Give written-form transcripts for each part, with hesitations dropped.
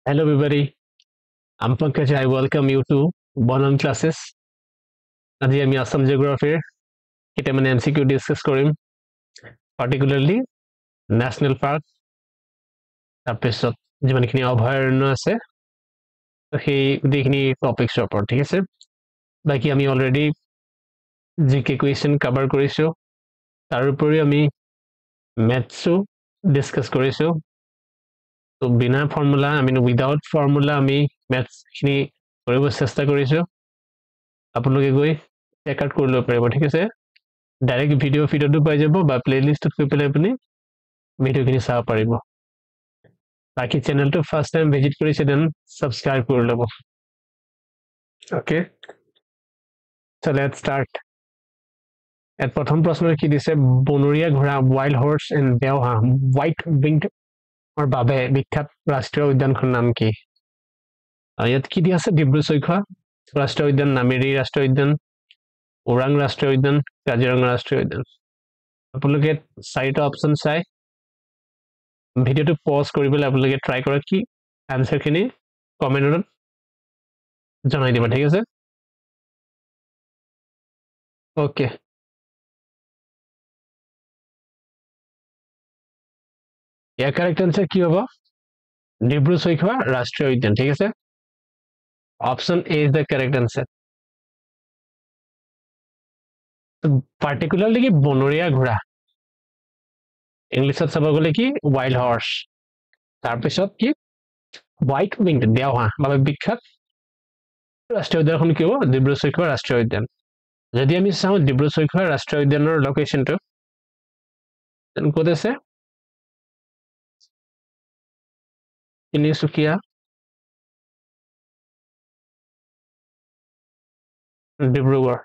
Hello, everybody. I'm Pankaj. I welcome you to Bonan classes. আজি আমি আসাম জিওগ্ৰাফিৰ কেইটামান MCQ discuss কৰিম পাৰ্টিকুলাৰলি ন্যাশনাল পাৰ্ক তাৰপিছত যিমানখিনি অভয়াৰণ্য আছে সেই গোটেইখিনি টপিকছৰ ওপৰত ঠিক আছে বাকি আমি অলৰেডি জিকে কুৱেশ্যন কভাৰ কৰিছো তাৰ উপৰি আমি ম্যাথছো ডিসকাস কৰিছো তো বিনা ফৰ্মুলা উইদাউট ফৰ্মুলা আমি ম্যাথছখিনি কৰিব চেষ্টা কৰিছো আপোনালোকে গৈ চেক আউট কৰি ল'ব পাৰিব ঠিক আছে ডাইৰেক্ট ভিডিও ফিডতো পাই যাব বা প্লেলিষ্টত গৈ পেলাই আপুনি ভিডিওখিনি চাব পাৰিব বাকি চেনেলটো ফাৰ্স্ট টাইম ভিজিট কৰিছে দেন সাবস্ক্ৰাইব কৰি ল'ব okay so let's start at প্ৰথম প্ৰশ্ন কি দিছে বনৰীয়া ঘোঁৰা ওয়াইল্ড হৰ্স এন্ড দেওহাঁহ হোৱাইট উইংড और বাবে বিখ্যাত ৰাষ্ট্ৰীয় উদ্যানখনৰ নাম কি ইয়াত কি দিয়া আছে ডিব্ৰু চৈখোৱা ৰাষ্ট্ৰীয় উদ্যান নামেৰি ৰাষ্ট্ৰীয় উদ্যান ওৰাং ৰাষ্ট্ৰীয় উদ্যান কাজিৰঙা ৰাষ্ট্ৰীয় উদ্যান আপোনালোকে চাৰিটা অপচন চাই ভিডিওটো পজ কৰি পেলাই আপোনালোকে ট্ৰাই কৰক কি আনসাৰখিনি কমেন্টত জনাই দিব ঠিক আছে ওকে ইয়াৰ কাৰেক্ট আনসাৰ কি হ'ব ডিব্ৰু চৈখোৱা ৰাষ্ট্ৰীয় উদ্যান ঠিক আছে option A is the correct answer particularly কি বনৰীয়া ঘোঁৰা ইংলিছত চাব গ'লে কি ওয়াইল্ড হৰ্স তাৰপিছত কি হোৱাইট উইংড দেওহাঁহ বাবে বিখ্যাত ৰাষ্ট্ৰীয় উদ্যানখন কি হ'ব ডিব্ৰু চৈখোৱা ৰাষ্ট্ৰীয় উদ্যান যদি আমি চাওঁ ডিব্ৰু চৈখোৱা ৰাষ্ট্ৰীয় উদ্যানৰ লোকেশনটো ক'ত আছে তিনিচুকীয়া ডিব্ৰুগড়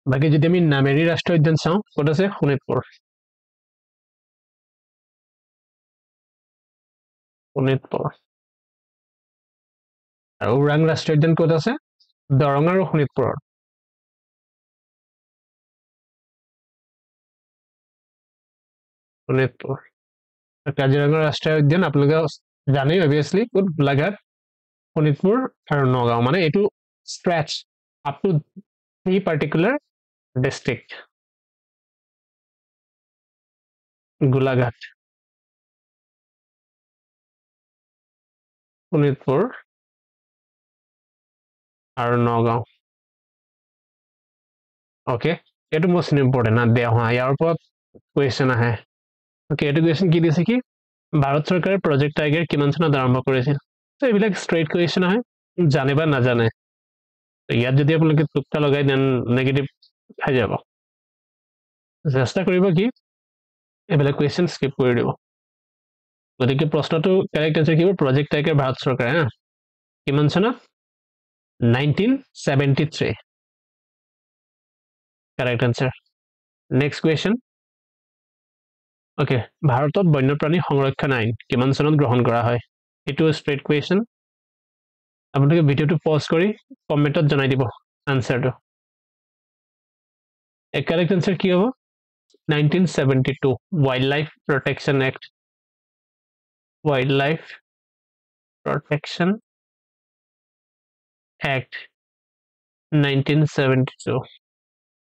বাকি যদি আমি নামেৰি ৰাষ্ট্ৰীয় উদ্যান চাওঁ ক'ত আছে শোণিতপুৰ আৰু ওৰাং ৰাষ্ট্ৰীয় উদ্যান ক'ত আছে দৰং আৰু শোণিতপুৰৰ কাজিৰঙা ৰাষ্ট্ৰীয় উদ্যান আপোনালোকে জানেই অবভিয়াছলি ক'ত গোলাঘাট শোণিতপুৰ আৰু নগাঁও মানে এইটো stretch up to three particular district Golaghat Sonitpur আৰু নগাঁও ওকে এইটো মোষ্ট ইম্পৰ্টেণ্ট না দেওহাঁহ ইয়াৰ ওপৰত কুৱেশ্যন আহে ওকে এইটো কুৱেশ্যন কি দিছে কি ভাৰত চৰকাৰে প্ৰজেক্ট টাইগাৰ কিমান চনত আৰম্ভ কৰিছিল তো এইবিলাক ষ্ট্ৰেইট কুৱেশ্যন আহে জানে বা নাজানে ইয়াত যদি আপোনালোকে তুক্তা লগাই দেন নেগেটিভ খাই যাব চেষ্টা কৰিব কি এইবিলাক কুৱেশ্যন স্কিপ কৰি দিব গতিকে প্ৰশ্নটো কাৰেক্ট আনসাৰ কি হ'ব প্ৰজেক্ট টাইগাৰ ভাৰত চৰকাৰে হা কিমান চনত 1973 correct answer next question okay ভাৰতত বন্যপ্ৰাণী সংৰক্ষণ আইন কিমান চনত গ্ৰহণ কৰা হয় এটো স্ট্ৰেট কুৱেশ্যন আপোনালোকে ভিডিওটো পজ কৰি কমেন্টত জনাই দিব আনসাৰটো এ কাৰেক্ট আনসাৰ কি হ'ব 1972 Wildlife Protection Act Wildlife Protection Act 1972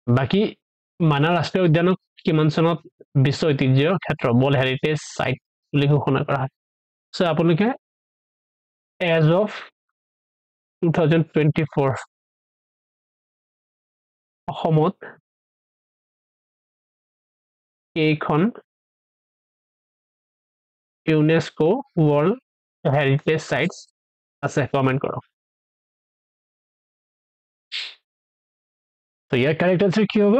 বাকি মানাহ ৰাষ্ট্ৰীয় উদ্যানক কিমান চনত বিশ্ব ঐতিহ্য ক্ষেত্ৰ ৱৰ্ল্ড হেৰিটেজ সাইট বুলি ঘোষণা কৰা হয় সো আপোনালোকে as of 2024 অসমত এইখন ইউনেস্কো ৱৰ্ল্ড হেৰিটেজ সাইটস আছে কমেন্ট কৰক তো ইয়াৰ কাৰেক্ট আনসাৰ কি হ'ব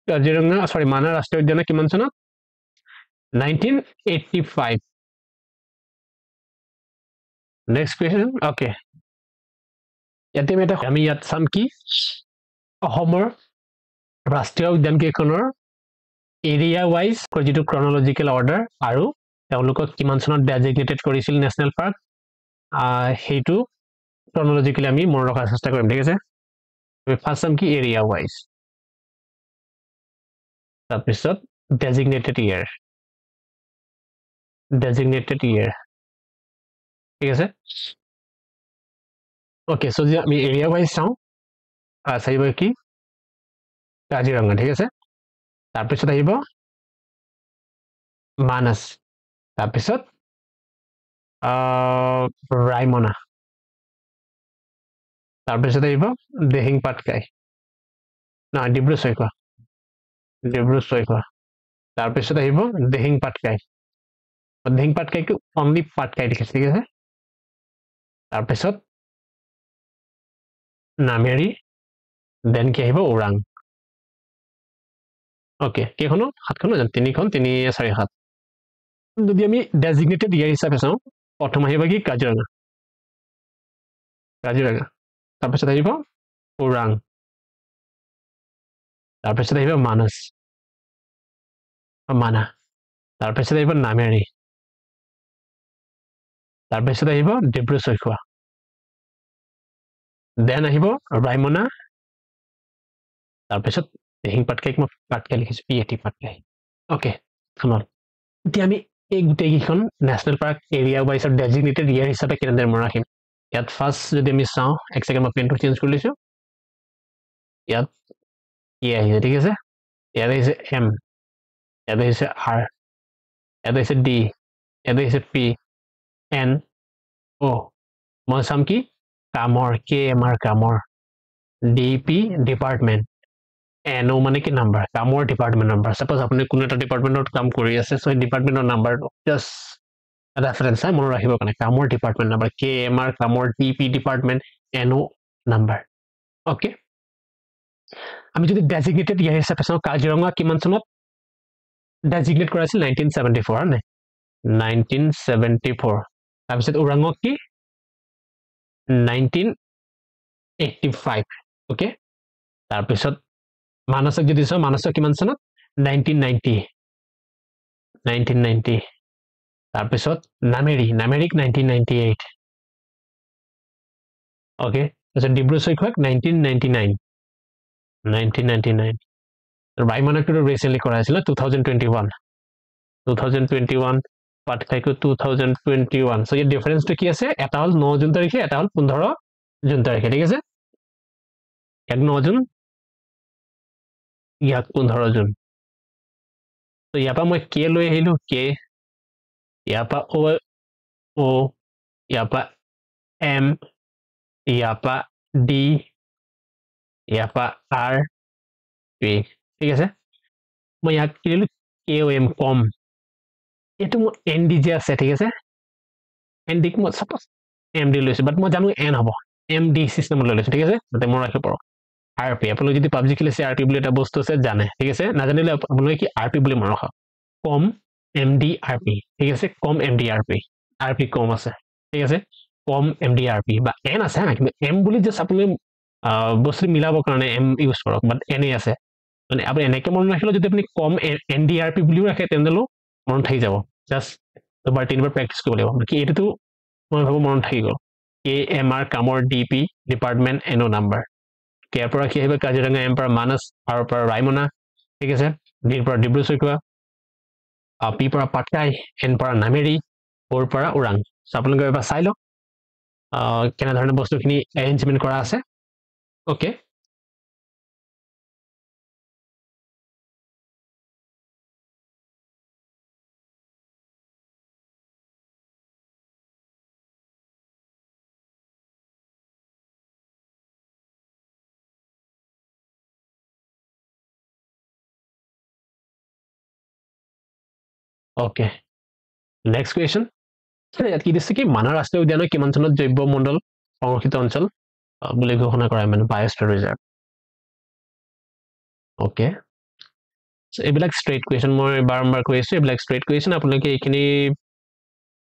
কাজিৰঙা সৰি মানাহ ৰাষ্ট্ৰীয় উদ্যান কিমান চনত 1985 নেক্সট কুৱেশ্যন ওকে ইয়াতে আমি ইয়াত চাম কি অসমৰ ৰাষ্ট্ৰীয় উদ্যান কেইখনৰ এৰিয়া ওয়াইজ যিটো ক্ৰনলজিক্যাল অৰ্ডাৰ আৰু তেওঁলোকক কিমান চনত ডেজিগনেটেড কৰিছিল নেশনাল পাৰ্ক হেইটো ক্ৰনলজিক্যালি আমি মনত ৰখাৰ চেষ্টা কৰিম ঠিক আছে ফাৰ্স্ট চাম কি এৰিয়া ওয়াইজ তাৰপিছত ডেজিগনেটেড ইয়াৰ designated year ঠিক আছে ওকে সো যে আমি এৰিয়া ওয়াইজ চাও চাইব কি কাজিৰঙা ঠিক আছে তাৰপিছত আহিব মানস তাৰপিছত ৰাইমনা তাৰপিছত আহিব দিহিং পাটকাই না ডিব্ৰু চৈখোৱা তাৰপিছত আহিব দিহিং পাটকাইটো অনলি পাটকাই লিখিছে ঠিক আছে তাৰপিছত নামেৰি দেন কি আহিব ওৰাং ওকে কেইখনো সাতখনো জানো তিনিখন তিনি চাৰি সাত যদি আমি ডেজিগনেটেড ইয়াৰ হিচাপে চাওঁ প্ৰথম আহিব কি কাজিৰঙা তাৰপিছত আহিব ওৰাং তাৰপিছত আহিব মানস তাৰপিছত আহিব নামেৰি তাৰপিছত আহিব ডিব্ৰু চৈখোৱা দেন আহিব ৰাইমনা তাৰপিছত দিহিং পাটকাইক মই পাটকাই লিখিছো পিএটি পাটকাই ওকে শুনক এতিয়া আমি এই গোটেইকেইখন national park area wise designated ইয়াৰ হিচাপে কেনেদৰে মনত ৰাখিম ইয়াত ফাৰ্ষ্ট যদি আমি চাওঁ এক ছেকেণ্ড মই পেনটো চেঞ্জ কৰি লৈছো ইয়াত কি আহিছে ঠিক আছে ইয়াত আহিছে এম ইয়াত আহিছে আৰ ইয়াত আহিছে ডি ইয়াত আহিছে পি এন অ' মই চাম কি কামৰ কে এম আৰ কামৰ ডি পি ডিপাৰ্টমেণ্ট এন অ' মানে কি নাম্বাৰ কামৰ ডিপাৰ্টমেণ্ট নাম্বাৰ ছাপ'জ আপুনি কোনো এটা ডিপাৰ্টমেণ্টত কাম কৰি আছে চ' ডিপাৰ্টমেণ্টৰ নাম্বাৰটো জাষ্ট ৰেফাৰেঞ্চ চাই মনত ৰাখিবৰ কাৰণে কামৰ department number K M R কামৰ D P department N O' number okay আমি যদি ডেজিগনেটেড ইয়াৰ হিচাপে চাওঁ কাজিৰঙা কিমান চনত ডেজিগনেট কৰা আছিল 1974 নে 1974 তাৰপিছত ওৰাঙক কি 1985 অ'কে তাৰপিছত মানসক যদি চাওঁ মানসক কিমান চনত 1990 তাৰপিছত নামেৰিক 1998 অ'কে তাৰপিছত ডিব্ৰু চৈখোৱাক 1999 ৰাইমনাকটো ৰিচেণ্টলি কৰা হৈছিল 2021 পাটকাইকো 2021 চ' ইয়াৰ ডিফাৰেঞ্চটো কি আছে এটা হ'ল 9 জুন তাৰিখে এটা হ'ল 15 জুন তাৰিখে ঠিক আছে এক 9 জুন ইয়াক 15 জুন তো ইয়াৰ পৰা মই কে লৈ আহিলো কে ইয়াৰ পৰা অ ইয়াৰ পৰা এম ইয়াৰ পৰা ডি ইয়াৰ পৰা আৰ পি ঠিক আছে মই ইয়াক কি দিলো কে অ' এম কম এইটো মোৰ এন ডি যে আছে ঠিক আছে এন ডিক মই ছাপ'জ এম ডি লৈছো বাট মই জানো এন হ'ব এম ডি চিষ্টেমত লৈ লৈছো ঠিক আছে যাতে মই ৰাখিব পাৰোঁ আৰ পি আপোনালোকে যদি পাবজি খেলিছে আৰ পি বুলি এটা বস্তু আছে জানে ঠিক আছে নাজানিলে আপোনালোকে কি আৰ পি বুলি মনত ৰাখক কম এম ডি আৰ পি ঠিক আছে কম এম ডি আৰ পি কম আছে ঠিক আছে কম এম ডি আৰ পি বা এন আছে না কিন্তু এম বুলি জাষ্ট আপুনি বস্তু মিলাবৰ কাৰণে এম ইউজ কৰক বাট এনে আছে মানে আপুনি এনেকৈ মনত ৰাখিলে যদি আপুনি কম এন ডি আৰ পি বুলিও ৰাখে তেনেহ'লেও মনত থাকি যাব জাষ্ট দুবাৰ তিনিবাৰ প্ৰেক্টিচ কৰিব লাগিব কি এইটোতো মই ভাবোঁ মনত থাকি গ'ল কে এম আৰ কামৰ D P department N O' number কেৰ পৰা কি আহিব কাজিৰঙা এম পৰা মানস আৰৰ পৰা ৰাইমনা ঠিক আছে ডিৰ পৰা ডিব্ৰু চৈখোৱা পি পৰা পাটকাই এন পৰা নামেৰি অ'ৰ পৰা ওৰাং চ' আপোনালোকে এবাৰ চাই লওক কেনেধৰণে বস্তুখিনি এৰেঞ্জমেণ্ট কৰা আছে অ'কে নেক্সট কুৱেশ্যন ইয়াত কি দিছে কি মানাহ ৰাষ্ট্ৰীয় উদ্যানৰ কিমান চনত জৈৱ মণ্ডল সংৰক্ষিত অঞ্চল বুলি ঘোষণা কৰা মানে বায়'স্ফিয়াৰ ৰিজাৰ্ভ অ'কে এইবিলাক ষ্ট্ৰেইট কুৱেশ্যন মই বাৰম্বাৰ কৈ আছোঁ এইবিলাক ষ্ট্ৰেইট কুৱেশ্যন আপোনালোকে এইখিনি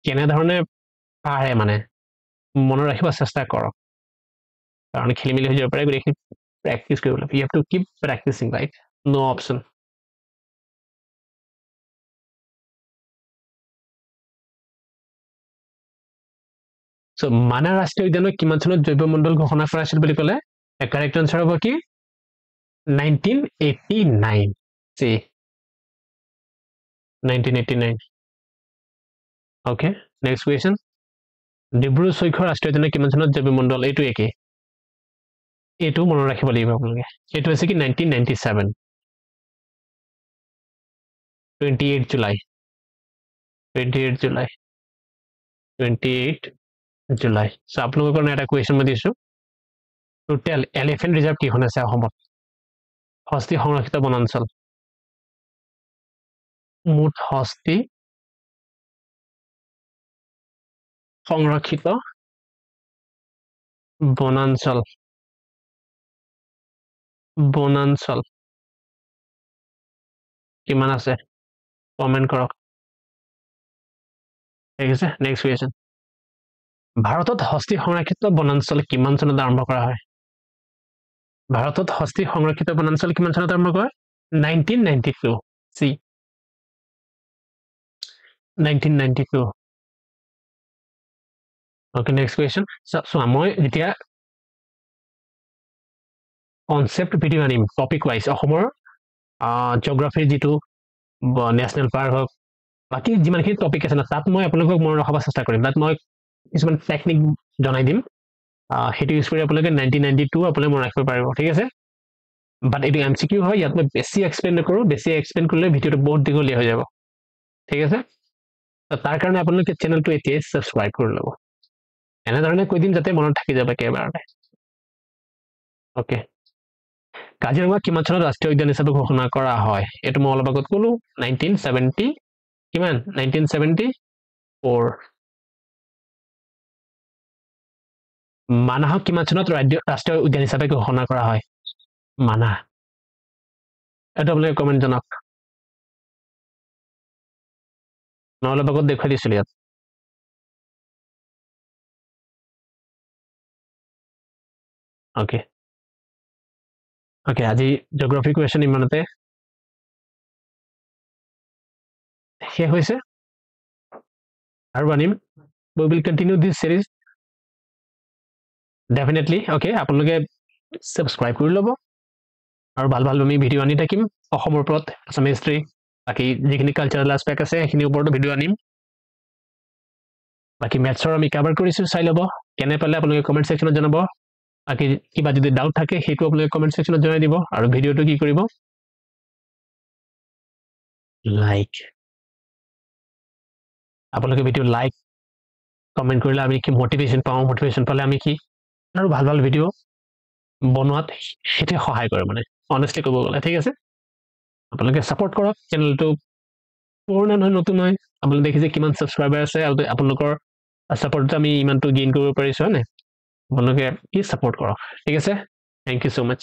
কেনেধৰণে পাৰে মানে মনত ৰাখিব চেষ্টা কৰক কাৰণ খেলি মেলি হৈ যাব পাৰে গোটেইখিনি প্ৰেক্টিচ কৰিব লাগিব you have to keep practicing right now' option so' মানাহ ৰাষ্ট্ৰীয় উদ্যানক কিমান চনত জৈৱ মণ্ডল ঘোষণা কৰা হৈছিল বুলি ক'লে কাৰেক্ট আনচাৰ হ'ব কি 1989 see 1989 Okay, next question. Dibru Saikhowa ৰাষ্ট্ৰীয় উদ্যানৰ কিমান চনত জৈৱমণ্ডল এইটো একে এইটো মনত ৰাখিব লাগিব আপোনালোকে এইটো হৈছে কি 1997 28 জুলাই 28 জুলাই 28 জুলাই সো আপোনালোকৰ কাৰণে এটা কুৱেশ্যন মই দিছো টোটেল এলিফেন্ট ৰিজাৰ্ভ কিখন আছে অসমত হস্তি সংৰক্ষিত বনাঞ্চল মুঠ হস্তি সংৰক্ষিত বনাঞ্চল কিমান আছে কমেন্ট কৰক ঠিক আছে নেক্সট কুৱেশ্যন ভাৰতত হস্তি সংৰক্ষিত বনাঞ্চল কিমান চনত আৰম্ভ কৰা হয় ভাৰতত হস্তি সংৰক্ষিত বনাঞ্চল কিমান চনত আৰম্ভ কৰা 1992 সি 1992 okay next question so মই যেতিয়া কনসেপ্ট ভিডিও আনিম টপিক ওয়াইজ অসমৰ জিওগ্ৰাফি যেটো ন্যাশনাল পাৰ্ক হক বাকি যিমানখিনি টপিক আছে না তাত মই আপোনালোকক মনত ৰখাব চেষ্টা কৰিম তাত মই কিছুমান টেকনিক জনাই দিম হেতু ইউজ কৰি আপোনালোকে 1992 আপোনালোকে মনত ৰাখিব পাৰিব ঠিক আছে বাট এটো এমসিকিউ হয় ইয়াত মই বেছি এক্সপ্লেইন নকৰো বেছি এক্সপ্লেইন কৰিলে ভিডিওটো বহুত দীঘলীয়া হৈ যাব ঠিক আছে তাৰ কাৰণে আপোনালোকে চেনেলটো এতিয়া সাবস্ক্ৰাইব কৰি লব এনে ধৰণে কৈ দিম যাতে মনত থাকি যাব একেবাৰে ওকে কাজিৰঙা কিমান চনত ৰাষ্ট্ৰীয় উদ্যান হিচাপে ঘোষণা কৰা হয় এটো মই অলপ আগত কলো 1970 কিমান 1974 মানাহ কিমান চনত ৰাষ্ট্ৰীয় উদ্যান হিচাপে ঘোষণা কৰা হয় মানাহ এটা বলে কমেন্ট জনাওক মই অলপ আগত দেখাই দিছিল ইয়াত ওকে আজি জিওগ্ৰাফি কুৱেশ্যন ইমানতে শেষ হৈছে আৰু আনিম we will continue this series definitely okay আপোনালোকে সাবস্ক্ৰাইব কৰি লব আৰু ভাল ভাল আমি ভিডিও আনি থাকিম অসমৰ ওপৰত আসাম হিষ্ট্ৰী বাকি যিখিনি কালচাৰাল এছপেক্ট আছে সেইখিনি ওপৰত ভিডিও আনিম বাকি মেথছৰ আমি কভাৰ কৰিছো চাই লব কেনে পালে আপোনালোকে কমেন্ট সেকশনত জনাব বাকি কিবা যদি ডাউট থাকে হেতু আপোনালোকে কমেন্ট সেকশনত জনাই দিব আৰু ভিডিওটো কি কৰিব লাইক আপোনালোকে ভিডিও লাইক কমেন্ট কৰিলে আমি কি মোটিভেশন পাওঁ মোটিভেশন পালে আমি কি আৰু ভাল ভাল ভিডিও বনোৱাত হেতে সহায় কৰে মানে অনেষ্টলি ক'ব গলে ঠিক আছে আপোনালোকে সাপোৰ্ট কৰক চেনেলটো পুৰণা নহয় নতুন হয় আপোনালোকে দেখিছে কিমান সাবস্ক্ৰাইবাৰ আছে আৰু আপোনালোকৰ সাপোৰ্টটো আমি ইমানটো গেইন কৰিব পাৰিছো হয় আপোনালোকে কি সাপোৰ্ট কৰক ঠিক আছে থ্যাংক ইউ সো মাচ